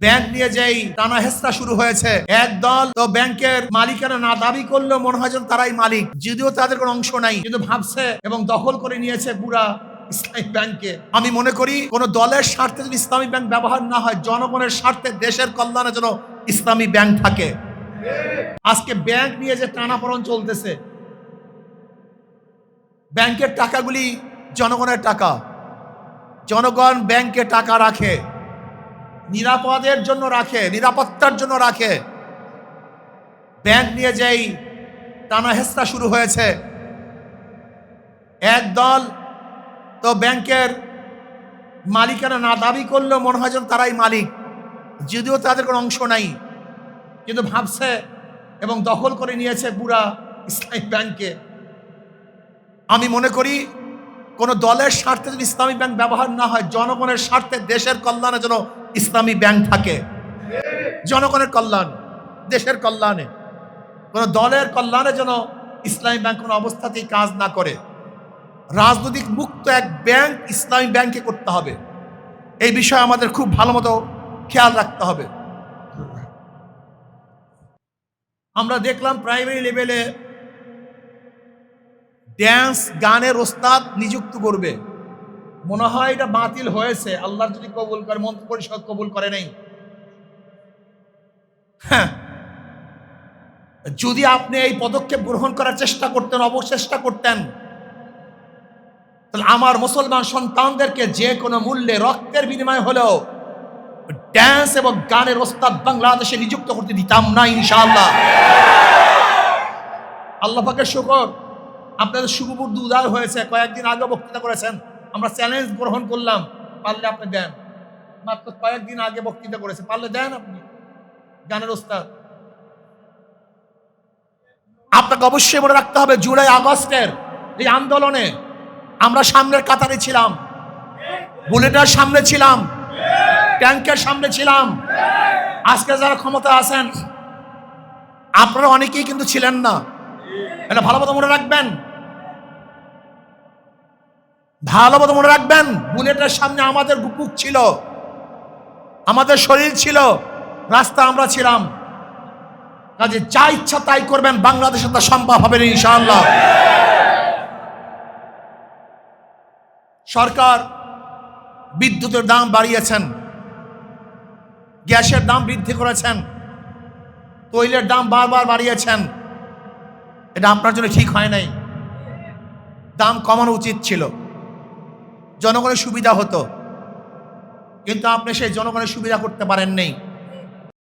Bank নিয়ে যেই টানা হেঁচড়া শুরু হয়েছে, একদল তো ব্যাংকের মালিকানা না দাবি করলেও মনে হয় যেন তারাই মালিক, যদিও তাদের কোনো অংশ নাই, কিন্তু ভাবছে এবং দখল করে নিয়েছে পুরা ইসলামী ব্যাংকে। আমি মনে করি কোন দলের স্বার্থে যদি ইসলামী ব্যাংক ব্যবহার না হয়, জনগণের স্বার্থে, দেশের কল্যাণে যেন ইসলামী ব্যাংক থাকে। আজকে ব্যাংক নিয়ে যে টানাপোড়েন চলতেছে, ব্যাংকের টাকাগুলি জনগণের টাকা, জনগণ ব্যাংকে টাকা রাখে, নিরাপদের জন্য রাখে, নিরাপত্তার জন্য রাখে। ব্যাংক নিয়ে যেই টানা হেঁচড়া শুরু হয়েছে, একদল তো ব্যাংকের মালিকানা না দাবি করলেও মনে হয় যেন তারাই মালিক, যদিও তাদের কোনো অংশ নাই, কিন্তু ভাবছে এবং দখল করে নিয়েছে পুরা ইসলামী ব্যাংকে। আমি মনে করি কোন দলের স্বার্থে যদি ইসলামী ব্যাংক ব্যবহার না হয়, জনগণের স্বার্থে, দেশের কল্যাণে যেন ইসলামী ব্যাংক থাকে। জনগণের কল্যাণ, দেশের কল্যাণে, কোন দলের কল্যাণে যেন ইসলামী ব্যাংক কোনো অবস্থাতেই কাজ না করে। রাজনৈতিক মুক্ত এক ব্যাংক ইসলামী ব্যাংকে করতে হবে। এই বিষয়ে আমাদের খুব ভালো মতো খেয়াল রাখতে হবে। আমরা দেখলাম প্রাইমারি লেভেলে ড্যান্স গানের ওস্তাদ নিযুক্ত করবে, মনে হয় এটা বাতিল হয়েছে, আল্লাহ যদি কবুল করে, মন্ত্রী পরিষদ কবুল করে নাই। হ্যাঁ, যদি আপনি এই পদক্ষেপ গ্রহণ করার চেষ্টা করতেন, অবচেষ্টা করতেন, তাহলে আমার মুসলমান সন্তানদেরকে যে কোনো মূল্যে, রক্তের বিনিময় হলেও ড্যান্স এবং গানের ওস্তাদ বাংলাদেশে নিযুক্ত করতে দিতাম না ইনশাআল্লাহ। আল্লাহ পাকের শুকর, আপনাদের শুভবুদ্ধি উদার হয়েছে। কয়েকদিন আগে বক্তৃতা করেছেন, আমরা চ্যালেঞ্জ গ্রহণ করলাম, পারলে আপনি দেন। মাত্র কয়েকদিন আগে বক্তৃতা করেছে, পারলে দেন আপনি গানের ওস্তাদ। আপনাকে অবশ্যই মনে রাখতে হবে, জুলাই আগস্টের এই আন্দোলনে আমরা সামনের কাতারে ছিলাম, বুলেটের সামনে ছিলাম, ট্যাঙ্কের সামনে ছিলাম। আজকে যারা ক্ষমতা আছেন, আপনারা অনেকেই কিন্তু ছিলেন না। এটা ভালো মতো মনে রাখবেন, ভালো মতো মনে রাখবেন। বুলেটের সামনে আমাদের বুক ছিল, আমাদের শরীর ছিল, রাস্তা আমরা ছিলাম। কাজে যা ইচ্ছা তাই করবেন, বাংলাদেশে তা সম্ভব হবে না ইনশাআল্লাহ। সরকার বিদ্যুতের দাম বাড়িয়েছেন, গ্যাসের দাম বৃদ্ধি করেছেন, তৈলের দাম বারবার বাড়িয়েছেন। এটা আপনার জন্য ঠিক হয় নাই। দাম কমানো উচিত ছিল, জনগণের সুবিধা হতো, কিন্তু আপনি সেই জনগণের সুবিধা করতে পারেন নাই।